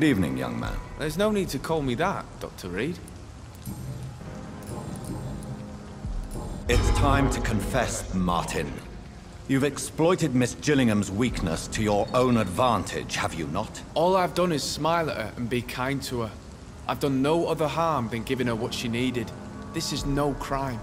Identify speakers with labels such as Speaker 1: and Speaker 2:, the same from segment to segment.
Speaker 1: Good evening, young man.
Speaker 2: There's no need to call me that, Dr. Reed.
Speaker 1: It's time to confess, Martin. You've exploited Miss Gillingham's weakness to your own advantage, have you not?
Speaker 2: All I've done is smile at her and be kind to her. I've done no other harm than giving her what she needed. This is no crime.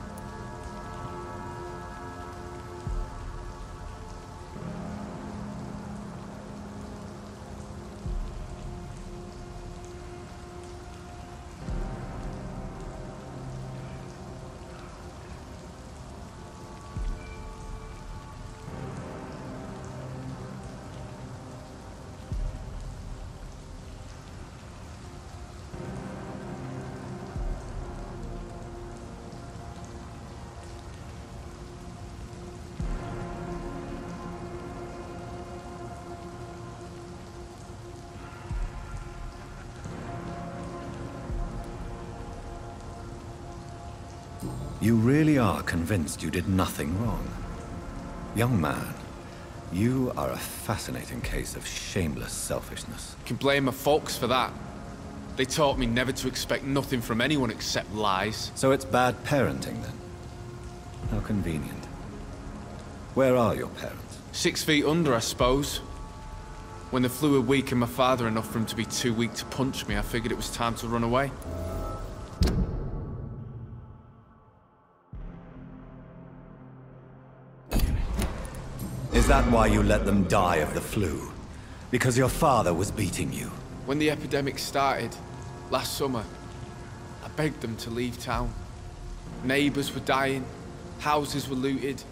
Speaker 1: You really are convinced you did nothing wrong. Young man, you are a fascinating case of shameless selfishness.
Speaker 2: You can blame my folks for that. They taught me never to expect nothing from anyone except lies.
Speaker 1: So it's bad parenting, then? How convenient. Where are your parents?
Speaker 2: 6 feet under, I suppose. When the flu had weakened my father enough for him to be too weak to punch me, I figured it was time to run away.
Speaker 1: Is that why you let them die of the flu? Because your father was beating you?
Speaker 2: When the epidemic started, last summer, I begged them to leave town. Neighbors were dying, houses were looted,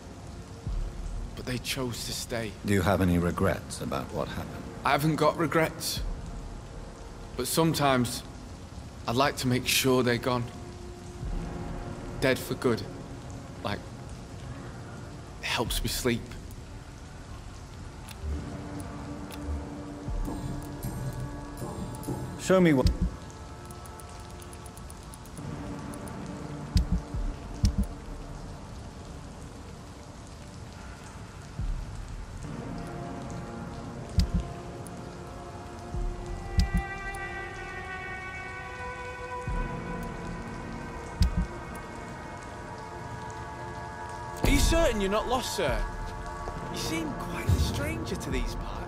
Speaker 2: but they chose to stay.
Speaker 1: Do you have any regrets about what happened?
Speaker 2: I haven't got regrets, but sometimes I'd like to make sure they're gone. Dead for good. Like, it helps me sleep.
Speaker 1: Show me what...
Speaker 2: Are you certain you're not lost, sir? You seem quite a stranger to these parts.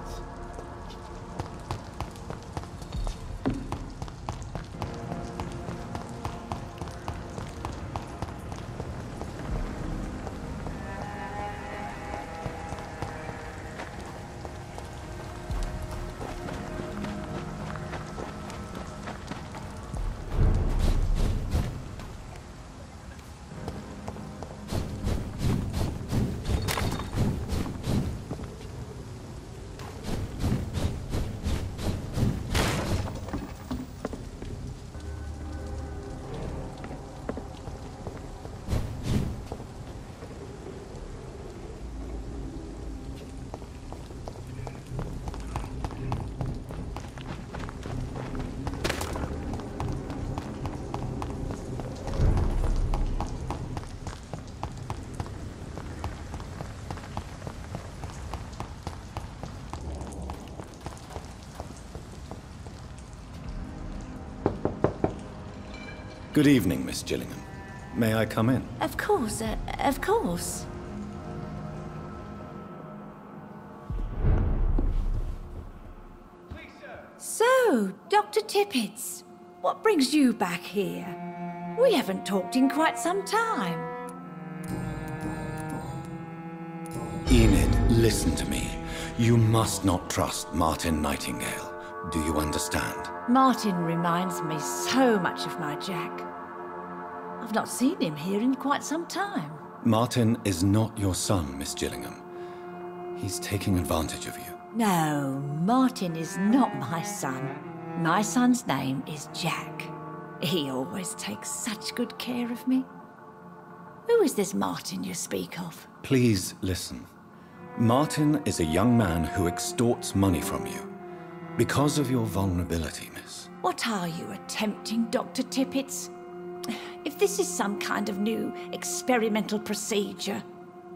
Speaker 1: Good evening, Miss Gillingham. May I come in?
Speaker 3: Of course, of course.
Speaker 2: Please, sir.
Speaker 3: So, Dr. Tippets, what brings you back here? We haven't talked in quite some time.
Speaker 1: Enid, listen to me. You must not trust Martin Nightingale. Do you understand?
Speaker 3: Martin reminds me so much of my Jack. I've not seen him here in quite some time.
Speaker 1: Martin is not your son, Miss Gillingham. He's taking advantage of you.
Speaker 3: No, Martin is not my son. My son's name is Jack. He always takes such good care of me. Who is this Martin you speak of?
Speaker 1: Please listen. Martin is a young man who extorts money from you. Because of your vulnerability, miss.
Speaker 3: What are you attempting, Dr. Tippets? If this is some kind of new experimental procedure,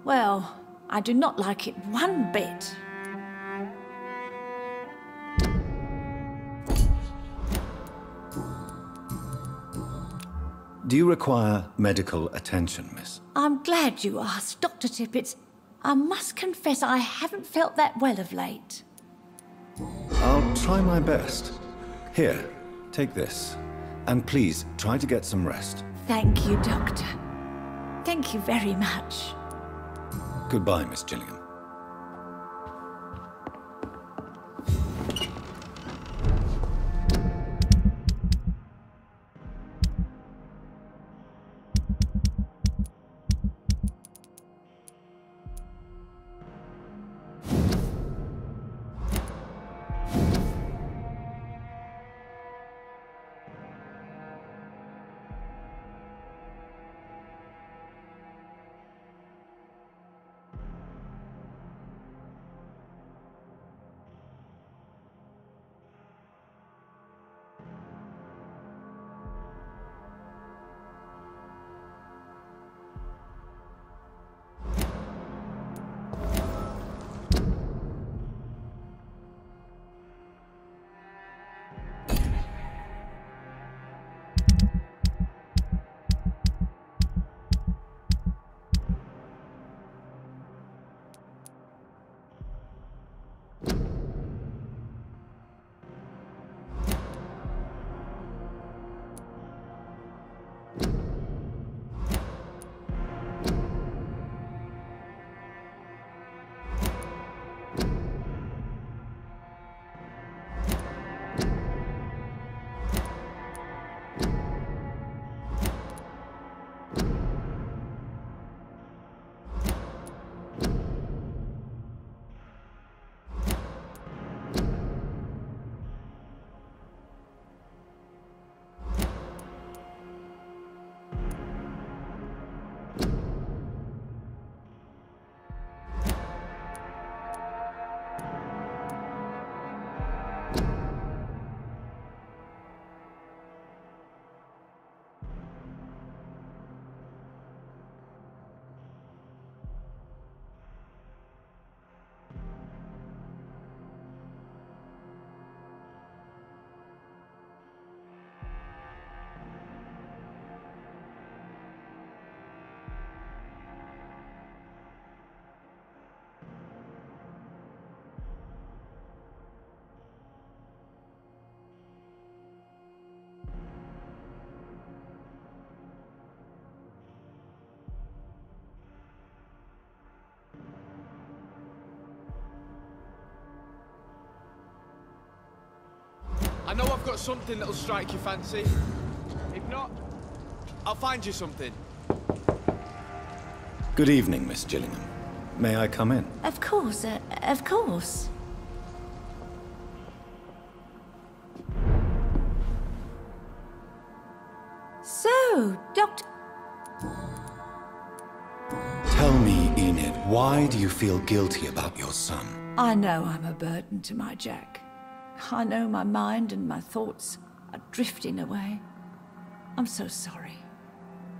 Speaker 3: well, I do not like it one bit.
Speaker 1: Do you require medical attention, miss?
Speaker 3: I'm glad you asked, Dr. Tippett. I must confess I haven't felt that well of late.
Speaker 1: I'll try my best. Here, take this. And please, try to get some rest.
Speaker 3: Thank you, Doctor. Thank you very much.
Speaker 1: Goodbye, Miss Gillingham.
Speaker 2: I know I've got something that'll strike your fancy. If not, I'll find you something.
Speaker 1: Good evening, Miss Gillingham. May I come in?
Speaker 3: Of course, of course. So, Doctor...
Speaker 1: Tell me, Enid, why do you feel guilty about your son?
Speaker 3: I know I'm a burden to my Jack. I know my mind and my thoughts are drifting away. I'm so sorry.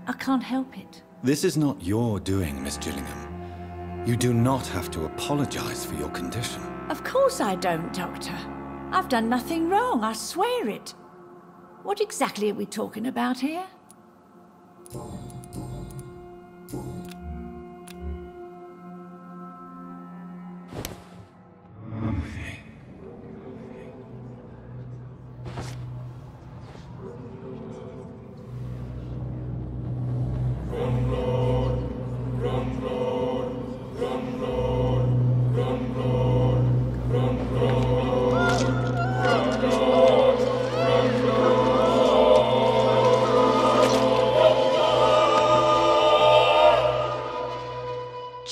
Speaker 3: I can't help it.
Speaker 1: This is not your doing, Miss Gillingham. You do not have to apologize for your condition.
Speaker 3: Of course I don't, Doctor. I've done nothing wrong, I swear it. What exactly are we talking about here?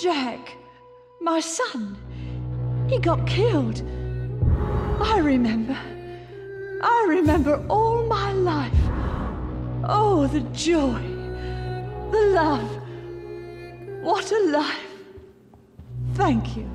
Speaker 4: Jack, my son, he got killed. I remember all my life. Oh, the joy, the love. What a life. Thank you.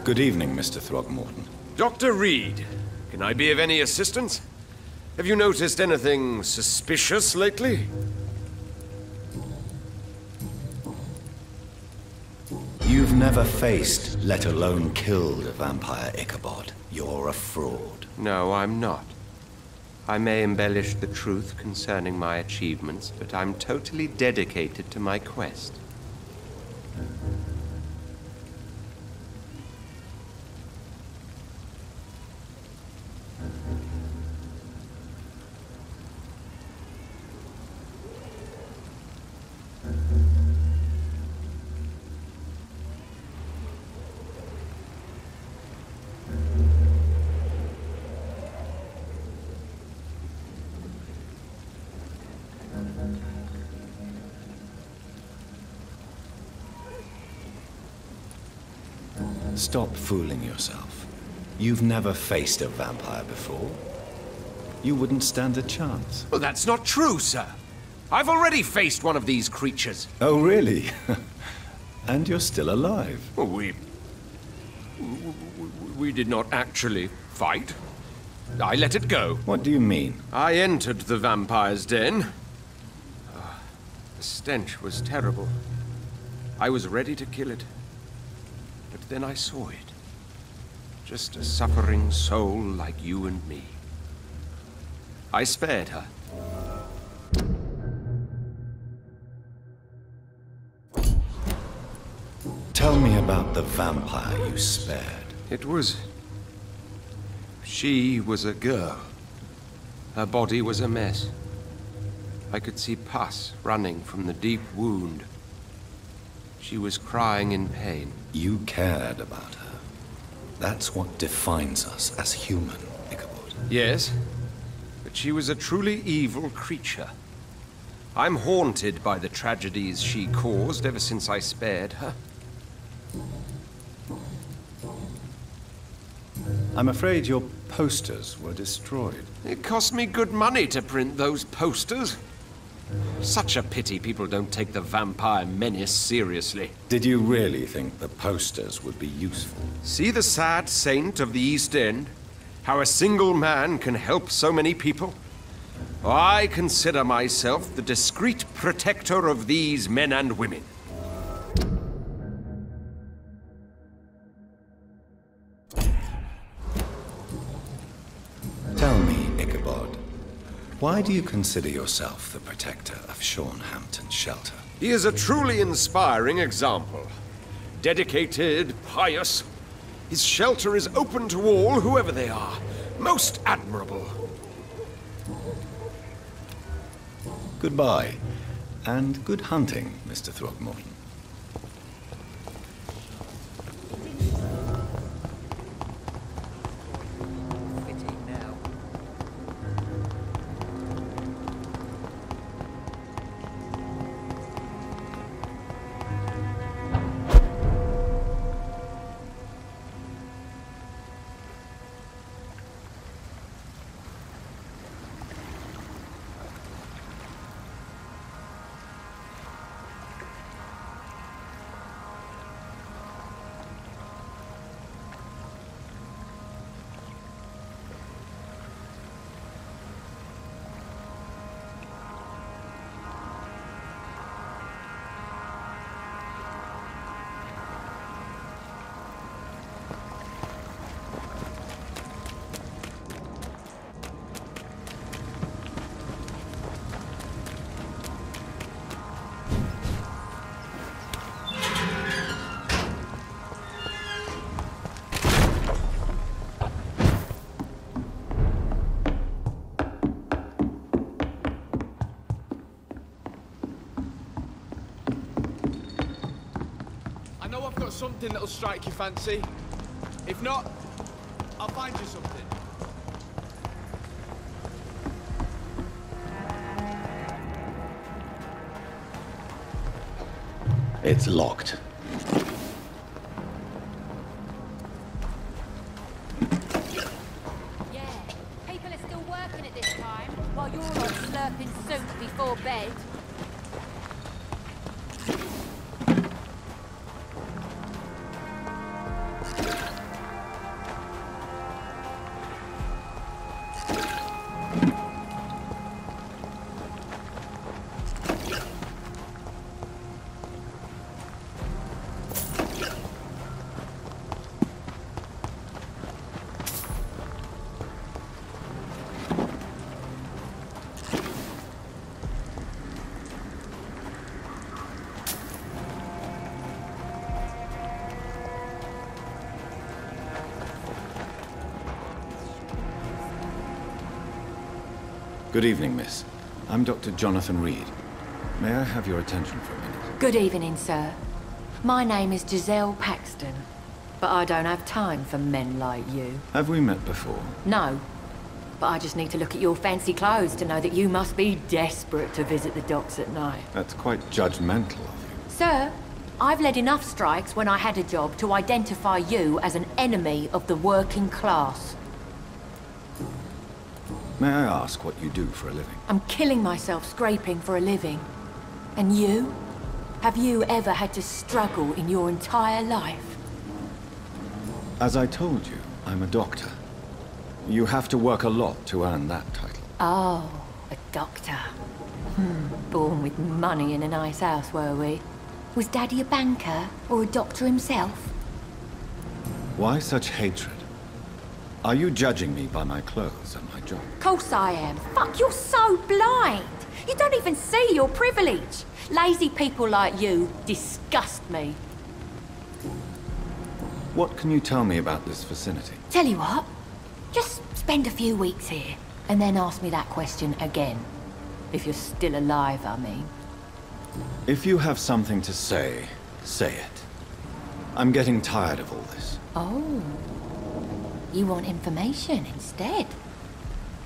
Speaker 1: Good evening, Mr. Throgmorton.
Speaker 5: Dr. Reed, can I be of any assistance? Have you noticed anything suspicious lately?
Speaker 1: You've never faced, let alone killed, a vampire, Ichabod. You're a fraud.
Speaker 5: No, I'm not. I may embellish the truth concerning my achievements, but I'm totally dedicated to my quest.
Speaker 1: Stop fooling yourself. You've never faced a vampire before. You wouldn't stand a chance.
Speaker 5: Well, that's not true, sir. I've already faced one of these creatures.
Speaker 1: Oh, really? And you're still alive.
Speaker 5: Well, we did not actually fight. I let it go.
Speaker 1: What do you mean?
Speaker 5: I entered the vampire's den. The stench was terrible. I was ready to kill it. But then I saw it. Just a suffering soul like you and me. I spared her.
Speaker 1: Tell me about the vampire you spared.
Speaker 5: She was a girl. Her body was a mess. I could see pus running from the deep wound. She was crying in pain.
Speaker 1: You cared about her. That's what defines us as human, Ichabod.
Speaker 5: Yes, but she was a truly evil creature. I'm haunted by the tragedies she caused ever since I spared her.
Speaker 1: I'm afraid your posters were destroyed.
Speaker 5: It cost me good money to print those posters. Such a pity people don't take the vampire menace seriously.
Speaker 1: Did you really think the posters would be useful?
Speaker 5: See the sad saint of the East End? How a single man can help so many people? I consider myself the discreet protector of these men and women.
Speaker 1: Tell me, Ichabod, why do you consider yourself the protector of Sean Hampton's shelter?
Speaker 5: He is a truly inspiring example. Dedicated, pious. His shelter is open to all, whoever they are. Most admirable.
Speaker 1: Goodbye, and good hunting, Mr. Throgmorton.
Speaker 2: I know I've got something that'll strike your fancy. If not, I'll find you something.
Speaker 1: It's locked.
Speaker 6: Yeah, people are still working at this time, while you're all slurping soup before bed.
Speaker 1: Good evening, miss. I'm Dr. Jonathan Reed. May I have your attention for a minute?
Speaker 7: Good evening, sir. My name is Giselle Paxton, but I don't have time for men like you.
Speaker 1: Have we met before?
Speaker 7: No, but I just need to look at your fancy clothes to know that you must be desperate to visit the docks at night.
Speaker 1: That's quite judgmental of you.
Speaker 7: Sir, I've led enough strikes when I had a job to identify you as an enemy of the working class.
Speaker 1: May I ask what you do for a living?
Speaker 7: I'm killing myself scraping for a living. And you? Have you ever had to struggle in your entire life?
Speaker 1: As I told you, I'm a doctor. You have to work a lot to earn that title.
Speaker 7: Oh, a doctor. Born with money in a nice house, were we? Was Daddy a banker or a doctor himself?
Speaker 1: Why such hatred? Are you judging me by my clothes and my job?
Speaker 7: Course I am. Fuck, you're so blind. You don't even see your privilege. Lazy people like you disgust me.
Speaker 1: What can you tell me about this vicinity?
Speaker 7: Tell you what, just spend a few weeks here, and then ask me that question again. If you're still alive, I mean.
Speaker 1: If you have something to say, say it. I'm getting tired of all this.
Speaker 7: Oh. You want information instead?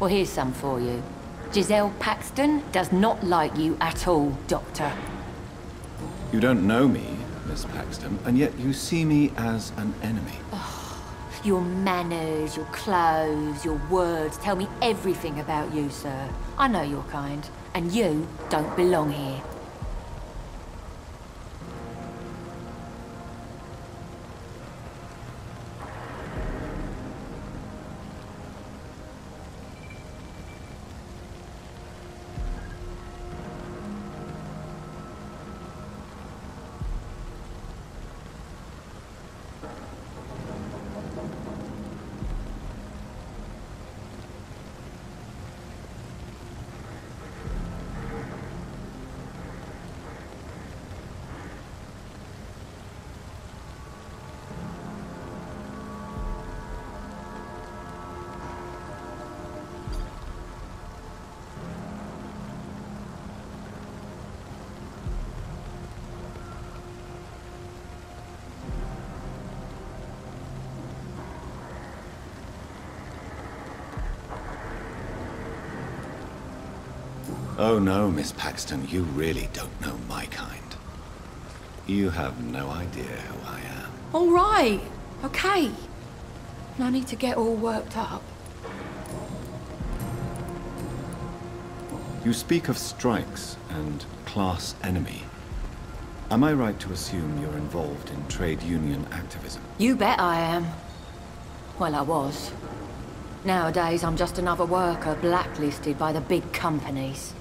Speaker 7: Well, here's some for you. Giselle Paxton does not like you at all, Doctor.
Speaker 1: You don't know me, Miss Paxton, and yet you see me as an enemy.
Speaker 7: Your manners, your clothes, your words tell me everything about you, sir. I know your kind, and you don't belong here.
Speaker 1: Oh no, Miss Paxton, you really don't know my kind. You have no idea who I am.
Speaker 7: All right, okay. No need to get all worked up.
Speaker 1: You speak of strikes and class enemy. Am I right to assume you're involved in trade union activism?
Speaker 7: You bet I am. Well, I was. Nowadays, I'm just another worker blacklisted by the big companies.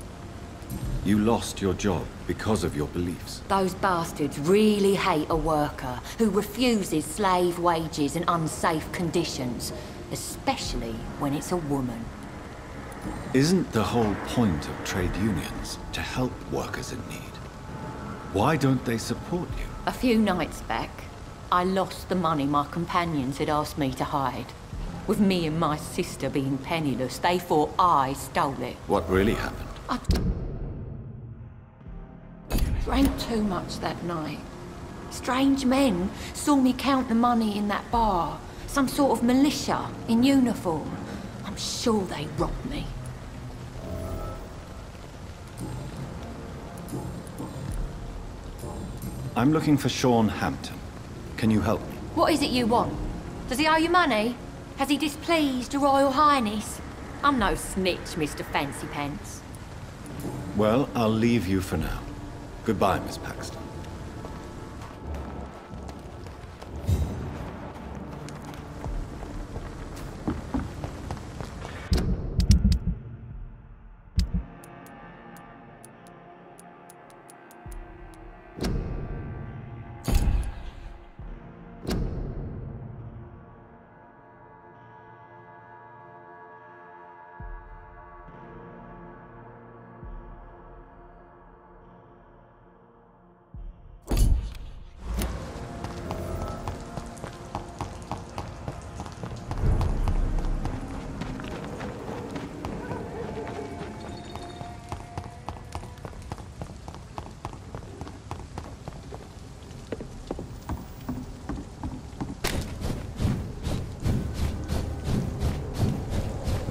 Speaker 1: You lost your job because of your beliefs.
Speaker 7: Those bastards really hate a worker who refuses slave wages and unsafe conditions, especially when it's a woman.
Speaker 1: Isn't the whole point of trade unions to help workers in need? Why don't they support you?
Speaker 7: A few nights back, I lost the money my companions had asked me to hide. With me and my sister being penniless, they thought I stole it.
Speaker 1: What really happened?
Speaker 7: I drank too much that night. Strange men saw me count the money in that bar. Some sort of militia in uniform. I'm sure they robbed me.
Speaker 1: I'm looking for Sean Hampton. Can you help me?
Speaker 7: What is it you want? Does he owe you money? Has he displeased your Royal Highness? I'm no snitch, Mr. Fancy Pants.
Speaker 1: Well, I'll leave you for now. Goodbye, Miss Paxton.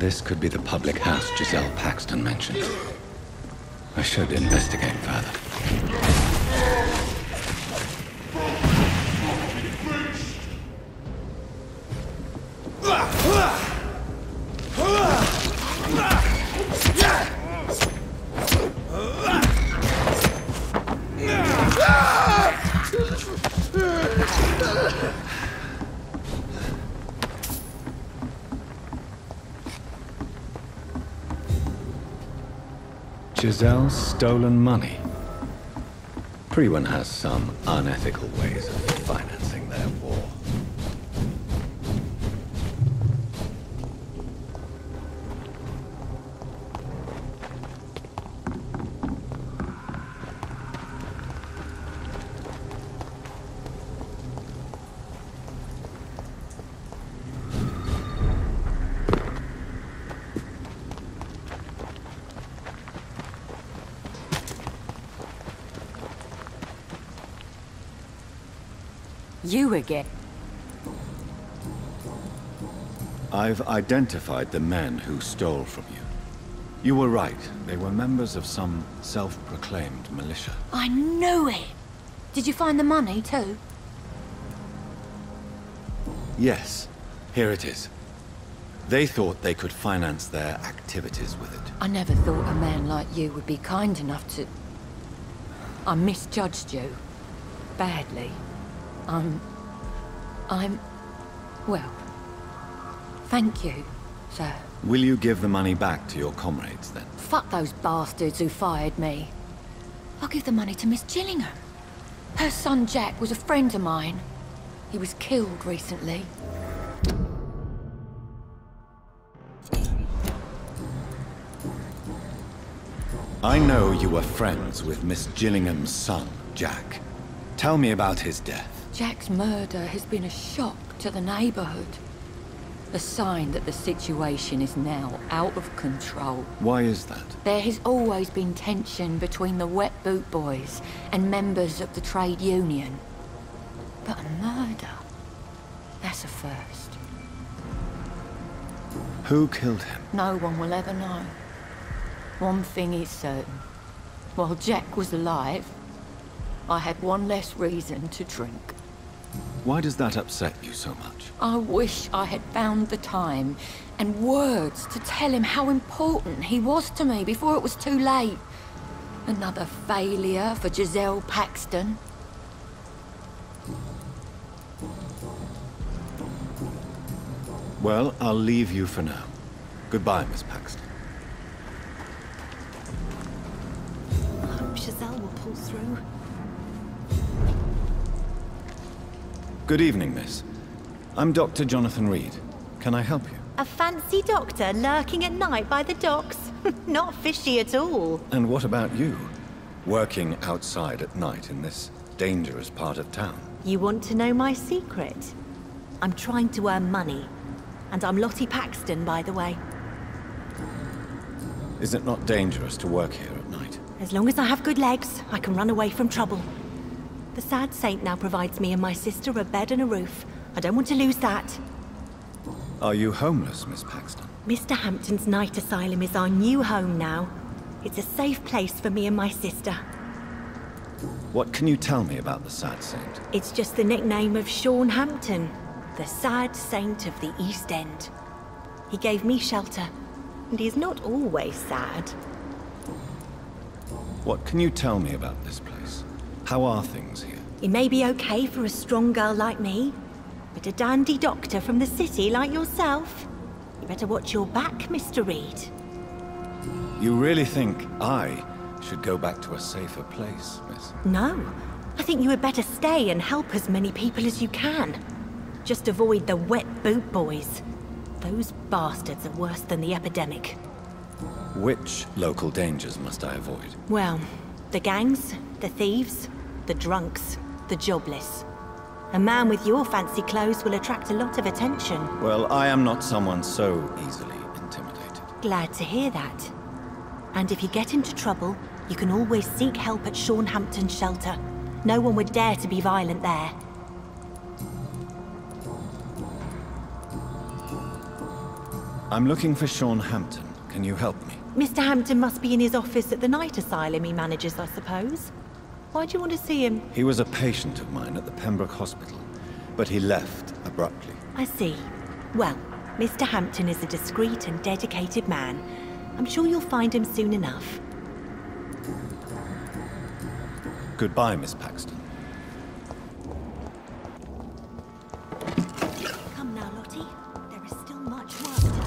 Speaker 1: This could be the public house Giselle Paxton mentioned. I should investigate further. Giselle's stolen money. Priwen has some unethical ways of financing their war.
Speaker 7: You again?
Speaker 1: I've identified the men who stole from you. You were right. They were members of some self-proclaimed militia.
Speaker 7: I knew it! Did you find the money too?
Speaker 1: Yes, here it is. They thought they could finance their activities with it.
Speaker 7: I never thought a man like you would be kind enough to... I misjudged you. Badly. Well, thank you, sir.
Speaker 1: Will you give the money back to your comrades, then?
Speaker 7: Fuck those bastards who fired me. I'll give the money to Miss Gillingham. Her son Jack was a friend of mine. He was killed recently.
Speaker 1: I know you were friends with Miss Gillingham's son, Jack. Tell me about his death.
Speaker 7: Jack's murder has been a shock to the neighborhood. A sign that the situation is now out of control.
Speaker 1: Why is that?
Speaker 7: There has always been tension between the Wet Boot Boys and members of the trade union. But a murder? That's a first.
Speaker 1: Who killed him?
Speaker 7: No one will ever know. One thing is certain. While Jack was alive, I had one less reason to drink.
Speaker 1: Why does that upset you so much?
Speaker 7: I wish I had found the time and words to tell him how important he was to me before it was too late. Another failure for Giselle Paxton.
Speaker 1: Well, I'll leave you for now. Goodbye, Miss Paxton.
Speaker 8: I hope Giselle will pull through.
Speaker 1: Good evening, miss. I'm Dr. Jonathan Reed. Can I help you?
Speaker 8: A fancy doctor lurking at night by the docks? Not fishy at all.
Speaker 1: And what about you? Working outside at night in this dangerous part of town?
Speaker 8: You want to know my secret? I'm trying to earn money. And I'm Lottie Paxton, by the way.
Speaker 1: Is it not dangerous to work here at night?
Speaker 8: As long as I have good legs, I can run away from trouble. The sad saint now provides me and my sister a bed and a roof. I don't want to lose that.
Speaker 1: Are you homeless, Miss Paxton?
Speaker 8: Mr. Hampton's night asylum is our new home now. It's a safe place for me and my sister.
Speaker 1: What can you tell me about the sad saint?
Speaker 8: It's just the nickname of Sean Hampton, the sad saint of the East End. He gave me shelter, and he's not always sad.
Speaker 1: What can you tell me about this place? How are things here?
Speaker 8: It may be okay for a strong girl like me, but a dandy doctor from the city like yourself, you better watch your back, Mr. Reed.
Speaker 1: You really think I should go back to a safer place, miss?
Speaker 8: No. I think you had better stay and help as many people as you can. Just avoid the Wet Boot Boys. Those bastards are worse than the epidemic.
Speaker 1: Which local dangers must I avoid?
Speaker 8: Well, the gangs, the thieves, the drunks, the jobless. A man with your fancy clothes will attract a lot of attention.
Speaker 1: Well, I am not someone so easily intimidated.
Speaker 8: Glad to hear that. And if you get into trouble, you can always seek help at Sean Hampton's shelter. No one would dare to be violent there.
Speaker 1: I'm looking for Sean Hampton. Can you help me?
Speaker 8: Mr. Hampton must be in his office at the night asylum he manages, I suppose. Why do you want to see him?
Speaker 1: He was a patient of mine at the Pembroke Hospital, but he left abruptly.
Speaker 8: I see. Well, Mr. Hampton is a discreet and dedicated man. I'm sure you'll find him soon enough.
Speaker 1: Goodbye, Miss Paxton.
Speaker 8: Come now, Lottie. There is still much work to do.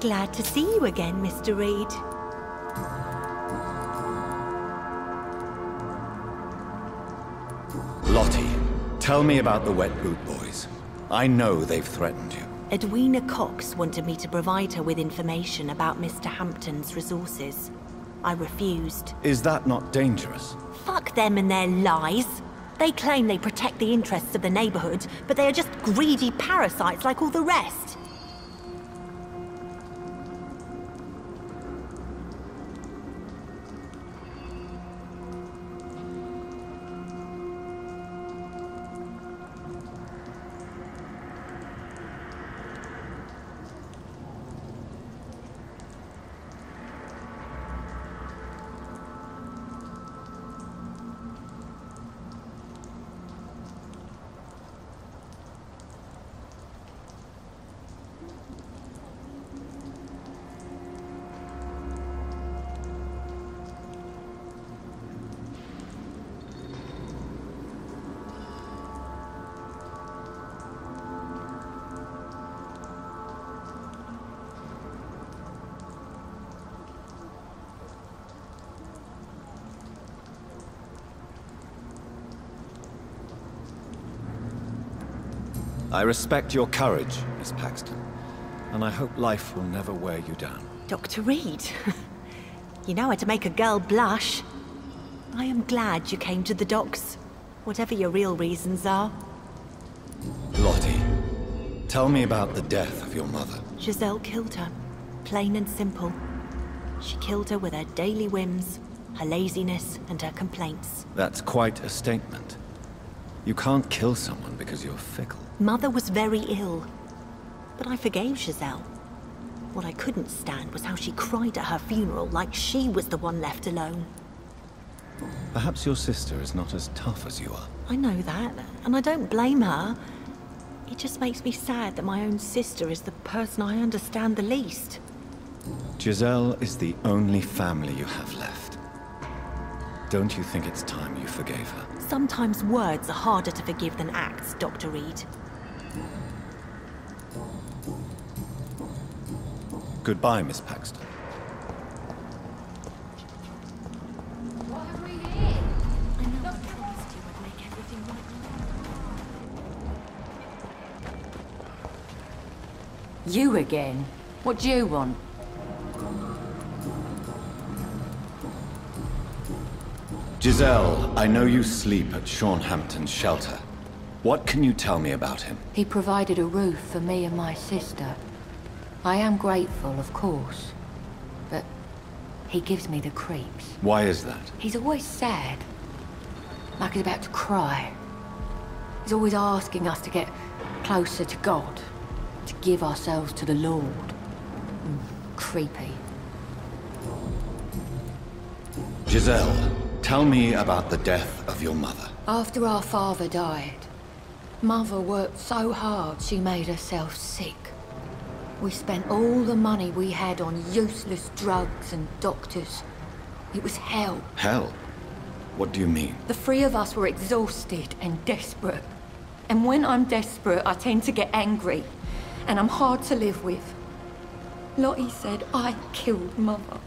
Speaker 8: Glad to see you again, Mr. Reed.
Speaker 1: Lottie, tell me about the Wet Boot Boys. I know they've threatened you.
Speaker 8: Edwina Cox wanted me to provide her with information about Mr. Hampton's resources. I refused.
Speaker 1: Is that not dangerous?
Speaker 8: Fuck them and their lies. They claim they protect the interests of the neighborhood, but they are just greedy parasites like all the rest.
Speaker 1: I respect your courage, Miss Paxton, and I hope life will never wear you down.
Speaker 8: Dr. Reed, you know how to make a girl blush. I am glad you came to the docks, whatever your real reasons are.
Speaker 1: Lottie, tell me about the death of your mother.
Speaker 8: Giselle killed her, plain and simple. She killed her with her daily whims, her laziness, and her complaints.
Speaker 1: That's quite a statement. You can't kill someone because you're fickle.
Speaker 8: Mother was very ill, but I forgave Giselle. What I couldn't stand was how she cried at her funeral like she was the one left alone.
Speaker 1: Perhaps your sister is not as tough as you are.
Speaker 8: I know that, and I don't blame her. It just makes me sad that my own sister is the person I understand the least.
Speaker 1: Giselle is the only family you have left. Don't you think it's time you forgave her?
Speaker 8: Sometimes words are harder to forgive than acts, Dr. Reed.
Speaker 1: Goodbye, Miss Paxton.
Speaker 6: What have we here?
Speaker 8: I know I promised you I'd make everything right.
Speaker 7: You again? What do you want?
Speaker 1: Giselle, I know you sleep at Sean Hampton's shelter. What can you tell me about him?
Speaker 7: He provided a roof for me and my sister. I am grateful, of course, but he gives me the creeps.
Speaker 1: Why is that?
Speaker 7: He's always sad, like he's about to cry. He's always asking us to get closer to God, to give ourselves to the Lord. Creepy.
Speaker 1: Giselle, tell me about the death of your mother.
Speaker 7: After our father died, Mother worked so hard she made herself sick. We spent all the money we had on useless drugs and doctors. It was hell.
Speaker 1: Hell? What do you mean?
Speaker 7: The three of us were exhausted and desperate. And when I'm desperate, I tend to get angry. And I'm hard to live with. Lottie said I killed Mother.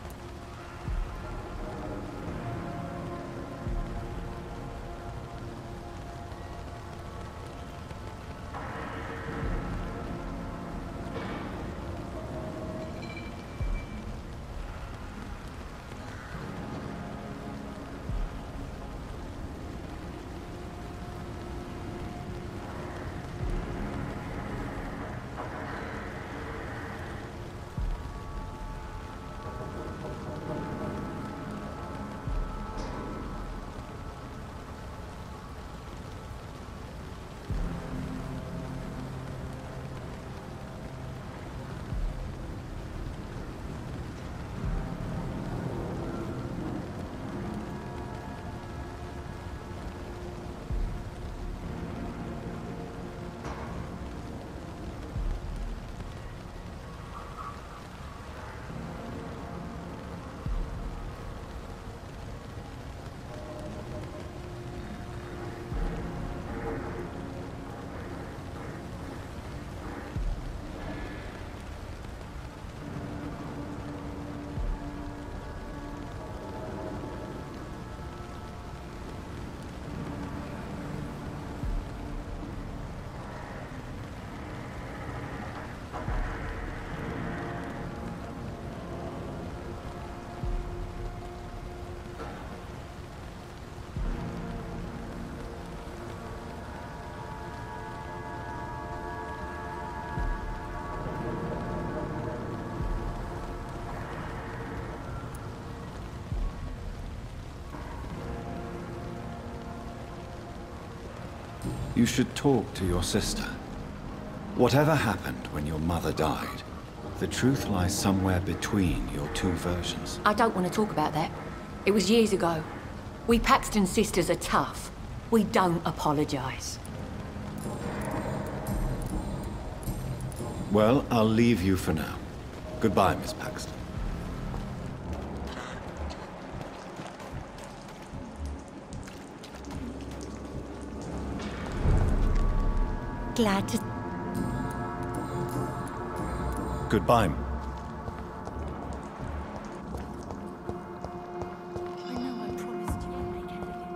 Speaker 1: You should talk to your sister. Whatever happened when your mother died, the truth lies somewhere between your two versions.
Speaker 7: I don't want to talk about that. It was years ago. We Paxton sisters are tough. We don't apologize.
Speaker 1: Well, I'll leave you for now. Goodbye, Miss Paxton.
Speaker 8: Glad to...
Speaker 1: Goodbye.
Speaker 8: I know I promised you I'd make everything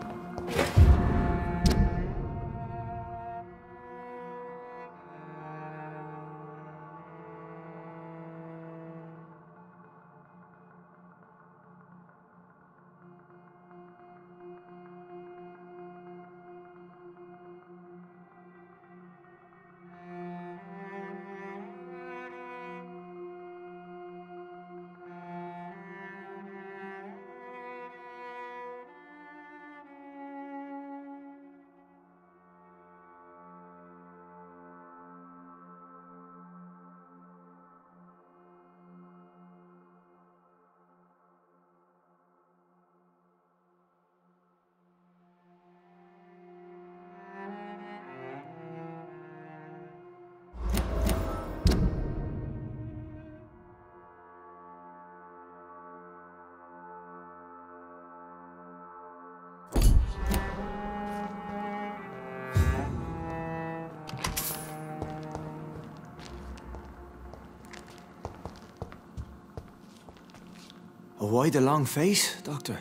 Speaker 9: Why the long face, Doctor?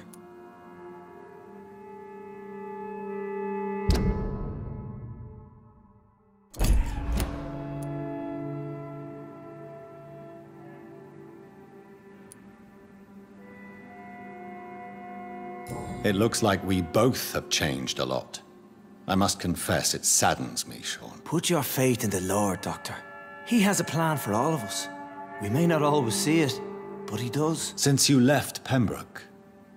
Speaker 1: It looks like we both have changed a lot. I must confess, it saddens me, Sean.
Speaker 9: Put your faith in the Lord, Doctor. He has a plan for all of us. We may not always see it, but he does.
Speaker 1: Since you left Pembroke,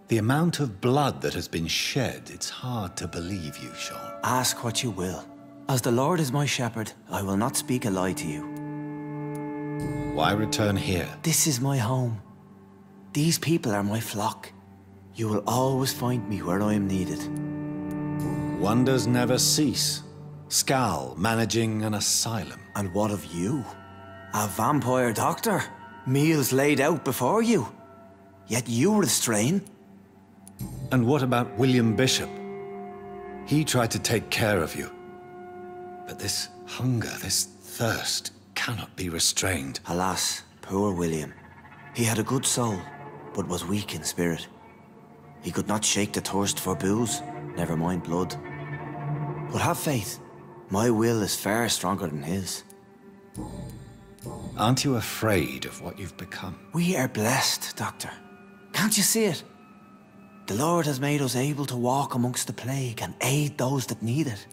Speaker 1: the amount of blood that has been shed, it's hard to believe you, Sean.
Speaker 9: Ask what you will. As the Lord is my shepherd, I will not speak a lie to you.
Speaker 1: Why return here?
Speaker 9: This is my home. These people are my flock. You will always find me where I am needed.
Speaker 1: Wonders never cease. Scal managing an asylum.
Speaker 9: And what of you? A vampire doctor? Meals laid out before you. Yet you restrain.
Speaker 1: And what about William Bishop? He tried to take care of you. But this hunger, this thirst, cannot be restrained.
Speaker 9: Alas, poor William. He had a good soul, but was weak in spirit. He could not shake the thirst for booze, never mind blood. But have faith. My will is far stronger than his.
Speaker 1: Aren't you afraid of what you've become?
Speaker 9: We are blessed, Doctor. Can't you see it? The Lord has made us able to walk amongst the plague and aid those that need it.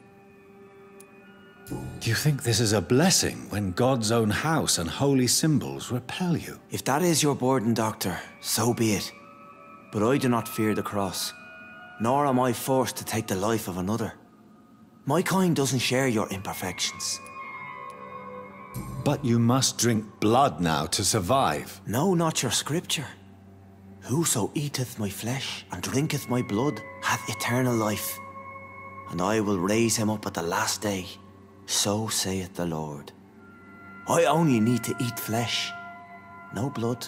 Speaker 1: Do you think this is a blessing when God's own house and holy symbols repel you?
Speaker 9: If that is your burden, Doctor, so be it. But I do not fear the cross, nor am I forced to take the life of another. My kind doesn't share your imperfections.
Speaker 1: But you must drink blood now to survive.
Speaker 9: No, not your scripture. Whoso eateth my flesh and drinketh my blood hath eternal life, and I will raise him up at the last day. So saith the Lord. I only need to eat flesh, no blood.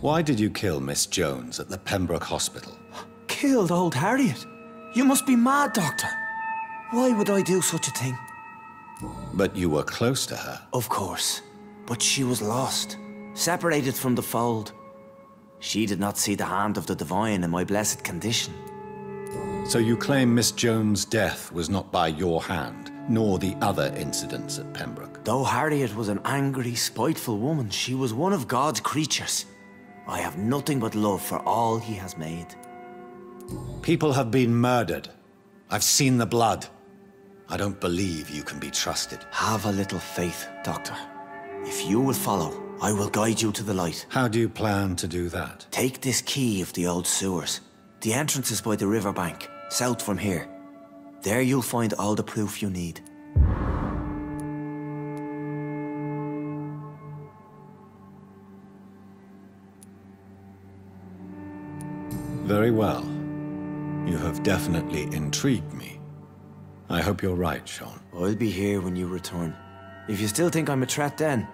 Speaker 1: Why did you kill Miss Jones at the Pembroke Hospital?
Speaker 9: Killed old Harriet? You must be mad, Doctor. Why would I do such a thing?
Speaker 1: But you were close to her.
Speaker 9: Of course. But she was lost, separated from the fold. She did not see the hand of the divine in my blessed condition.
Speaker 1: So you claim Miss Jones' death was not by your hand, nor the other incidents at Pembroke?
Speaker 9: Though Harriet was an angry, spiteful woman, she was one of God's creatures. I have nothing but love for all he has made.
Speaker 1: People have been murdered. I've seen the blood. I don't believe you can be trusted.
Speaker 9: Have a little faith, Doctor. If you will follow, I will guide you to the light.
Speaker 1: How do you plan to do that?
Speaker 9: Take this key of the old sewers. The entrance is by the riverbank, south from here. There you'll find all the proof you need.
Speaker 1: Very well. You have definitely intrigued me. I hope you're right, Sean.
Speaker 9: I'll be here when you return. If you still think I'm a threat then,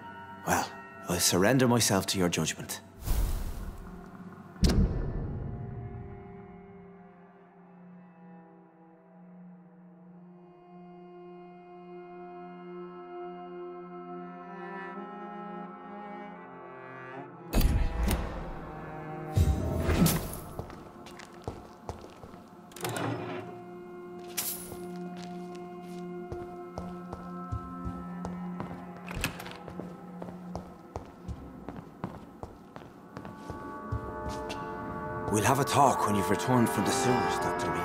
Speaker 9: well, I'll surrender myself to your judgment. We'll have a talk when you've returned from the sewers, Dr. Reed.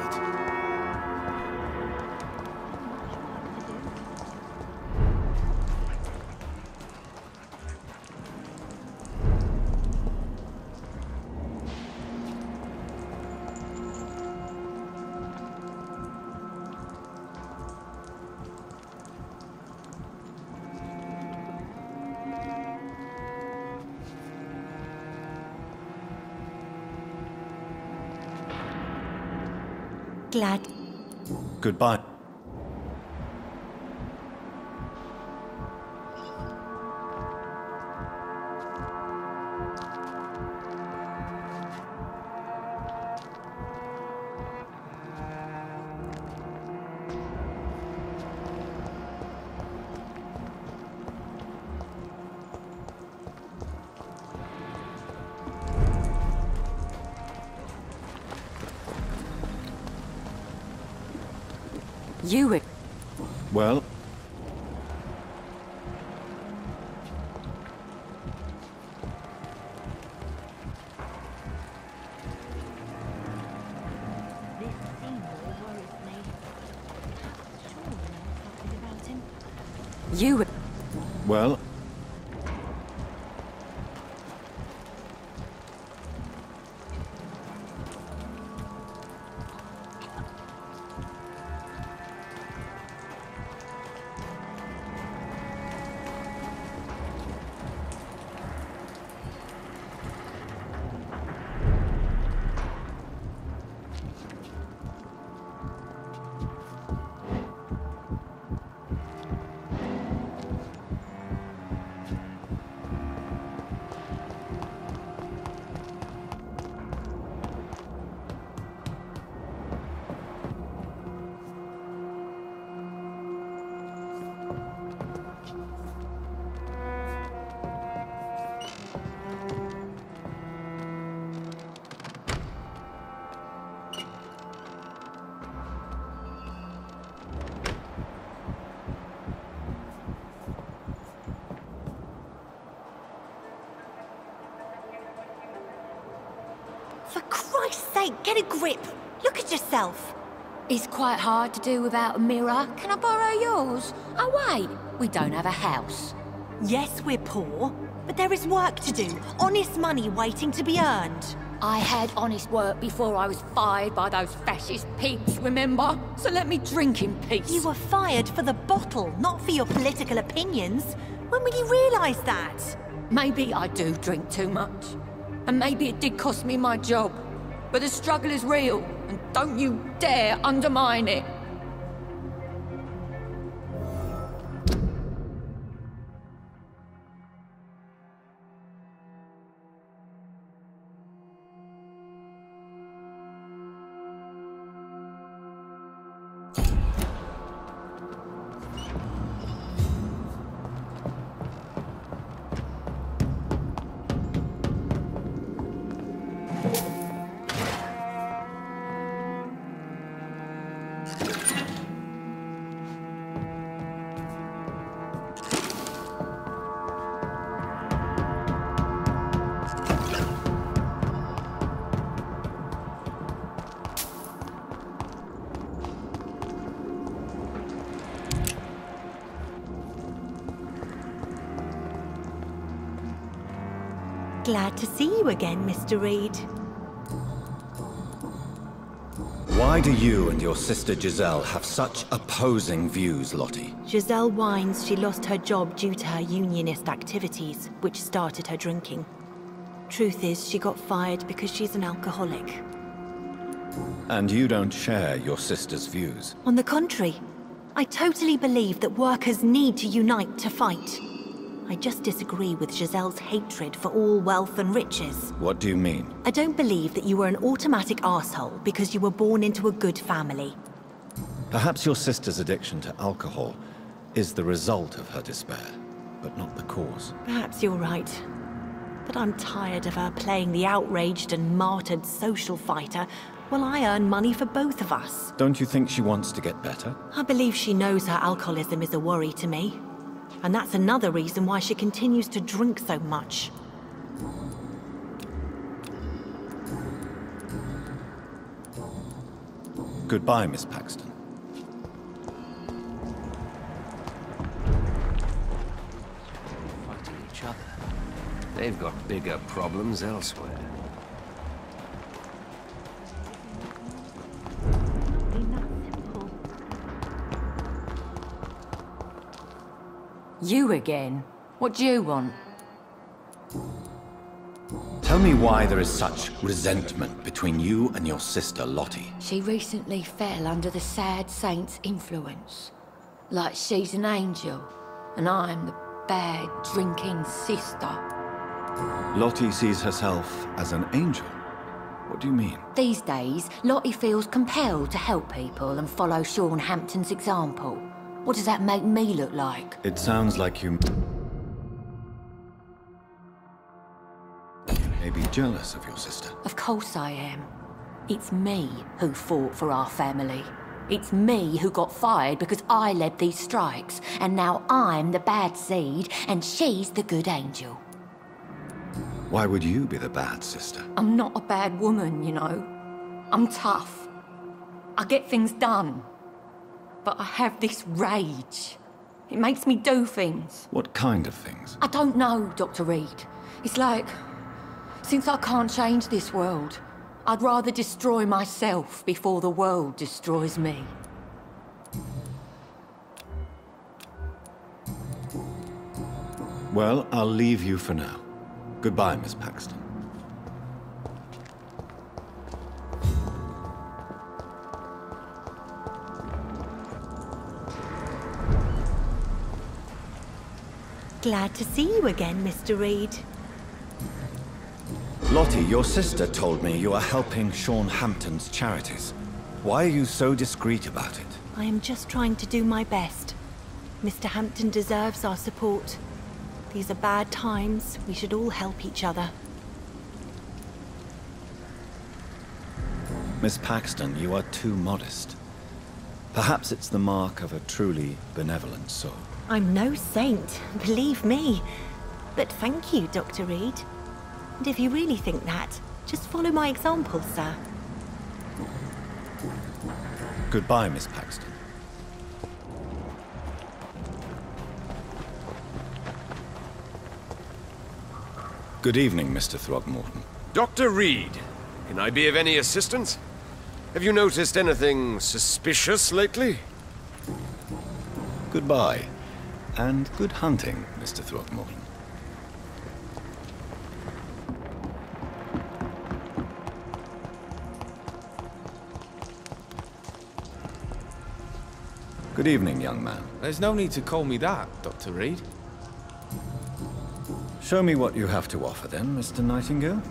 Speaker 8: Glad.
Speaker 1: Goodbye.
Speaker 7: You were...
Speaker 1: Well?
Speaker 7: You were...
Speaker 1: Well?
Speaker 8: For Christ's sake, get a grip! Look at yourself!
Speaker 7: It's quite hard to do without a mirror. Can I borrow yours? Oh wait, we don't have a house.
Speaker 8: Yes, we're poor, but there is work to do. Honest money waiting to be earned.
Speaker 7: I had honest work before I was fired by those fascist pigs, remember? So let me drink in peace.
Speaker 8: You were fired for the bottle, not for your political opinions. When will you realise that?
Speaker 7: Maybe I do drink too much. And maybe it did cost me my job. But the struggle is real, and don't you dare undermine it.
Speaker 8: Glad to see you again, Mr. Reed.
Speaker 1: Why do you and your sister Giselle have such opposing views, Lottie?
Speaker 8: Giselle whines she lost her job due to her unionist activities, which started her drinking. Truth is, she got fired because she's an alcoholic.
Speaker 1: And you don't share your sister's views?
Speaker 8: On the contrary, I totally believe that workers need to unite to fight. I just disagree with Giselle's hatred for all wealth and riches.
Speaker 1: What do you mean?
Speaker 8: I don't believe that you were an automatic arsehole because you were born into a good family.
Speaker 1: Perhaps your sister's addiction to alcohol is the result of her despair, but not the cause.
Speaker 8: Perhaps you're right. But I'm tired of her playing the outraged and martyred social fighter while I earn money for both of us.
Speaker 1: Don't you think she wants to get better?
Speaker 8: I believe she knows her alcoholism is a worry to me. And that's another reason why she continues to drink so much.
Speaker 1: Goodbye, Miss Paxton.
Speaker 5: Fighting each other. They've got bigger problems elsewhere.
Speaker 7: You again? What do you want?
Speaker 1: Tell me why there is such resentment between you and your sister, Lottie.
Speaker 7: She recently fell under the sad saint's influence. Like she's an angel, and I'm the bad, drinking sister.
Speaker 1: Lottie sees herself as an angel. What do you mean?
Speaker 7: These days, Lottie feels compelled to help people and follow Sean Hampton's example. What does that make me look like?
Speaker 1: It sounds like you may be jealous of your sister.
Speaker 7: Of course I am. It's me who fought for our family. It's me who got fired because I led these strikes, and now I'm the bad seed, and she's the good angel.
Speaker 1: Why would you be the bad sister?
Speaker 7: I'm not a bad woman, you know. I'm tough. I get things done. But I have this rage. It makes me do things.
Speaker 1: What kind of things?
Speaker 7: I don't know, Dr. Reed. It's like, since I can't change this world, I'd rather destroy myself before the world destroys me.
Speaker 1: Well, I'll leave you for now. Goodbye, Miss Paxton.
Speaker 8: Glad to see you again, Mr. Reed.
Speaker 1: Lottie, your sister told me you are helping Sean Hampton's charities. Why are you so discreet about it?
Speaker 8: I am just trying to do my best. Mr. Hampton deserves our support. These are bad times. We should all help each other.
Speaker 1: Miss Paxton, you are too modest. Perhaps it's the mark of a truly benevolent soul.
Speaker 8: I'm no saint, believe me. But thank you, Dr. Reed. And if you really think that, just follow my example, sir.
Speaker 1: Goodbye, Miss Paxton. Good evening, Mr. Throgmorton.
Speaker 5: Dr. Reed, can I be of any assistance? Have you noticed anything suspicious lately?
Speaker 1: Goodbye. And good hunting, Mr. Throgmorton. Good evening, young man.
Speaker 2: There's no need to call me that, Dr. Reed.
Speaker 1: Show me what you have to offer then, Mr. Nightingale.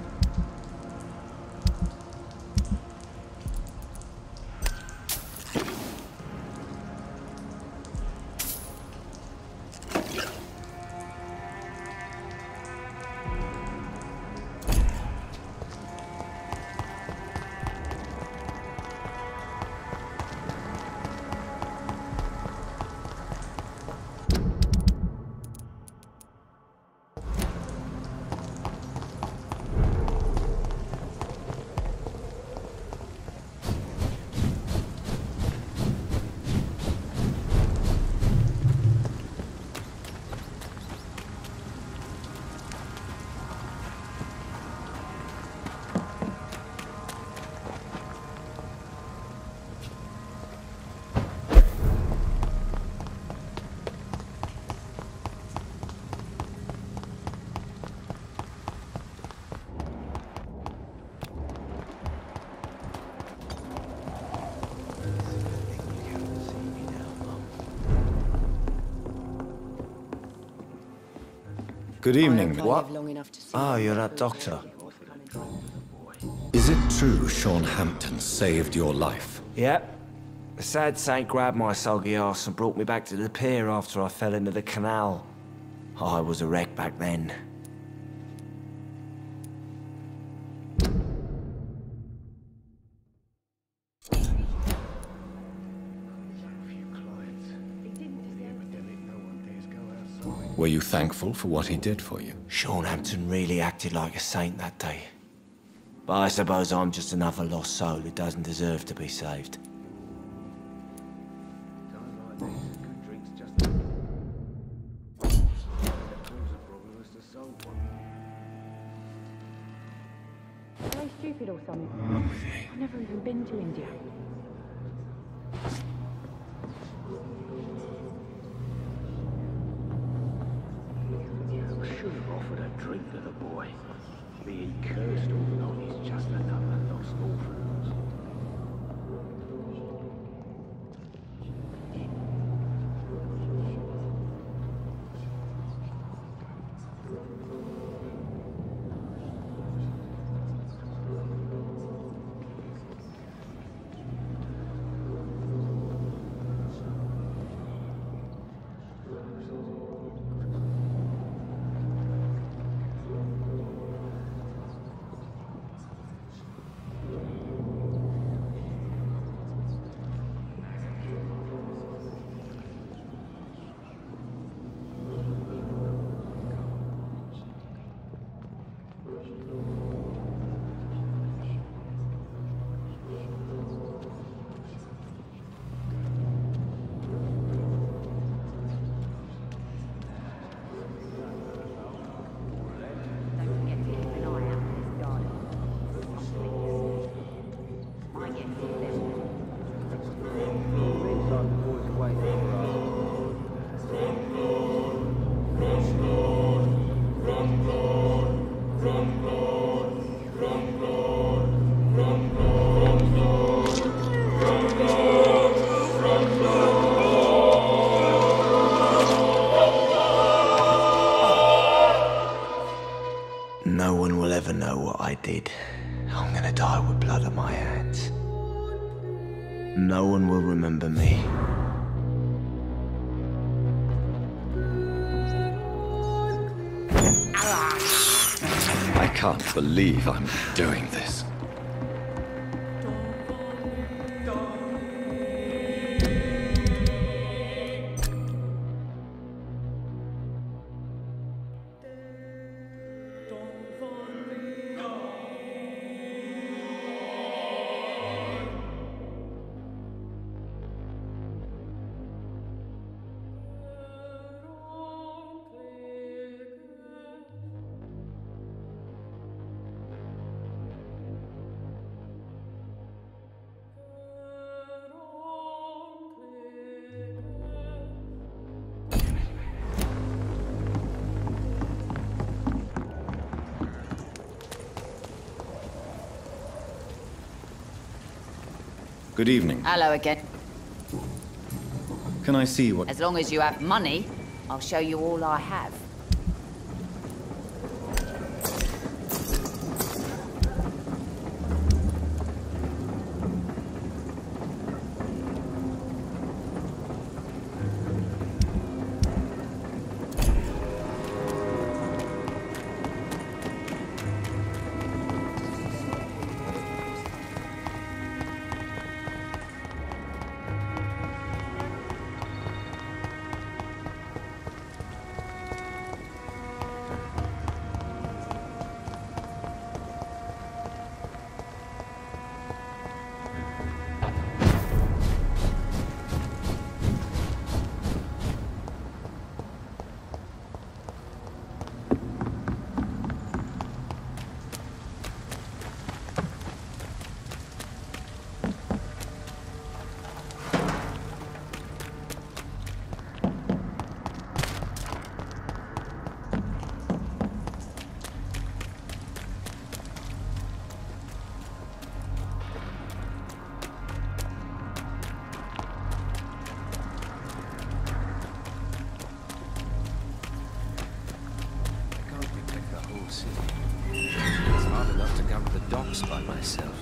Speaker 1: Good evening.
Speaker 9: What? Oh, you're that doctor.
Speaker 1: Is it true Sean Hampton saved your life?
Speaker 9: Yep. The sad saint grabbed my soggy ass and brought me back to the pier after I fell into the canal. I was a wreck back then.
Speaker 1: Were you thankful for what he did for you?
Speaker 9: Sean Hampton really acted like a saint that day. But I suppose I'm just another lost soul who doesn't deserve to be saved.
Speaker 10: Am I stupid or something? I've never even been to India.
Speaker 11: Should have offered a drink to the boy. Being cursed or not, he's just another lost orphan.
Speaker 9: afraid I'm gonna die with blood on my hands. No one will remember me.
Speaker 1: I can't believe I'm doing this. Good evening.
Speaker 12: Hello again.
Speaker 1: Can I see what...
Speaker 12: As long as you have money, I'll show you all I have.
Speaker 5: It's hard enough to cover the docks by myself.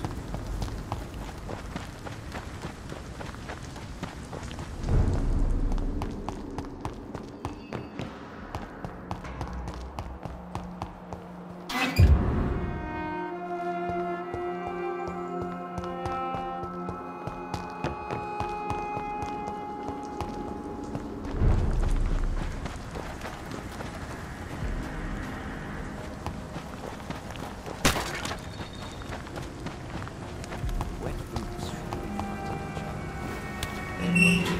Speaker 5: Wet boots should be front of each other.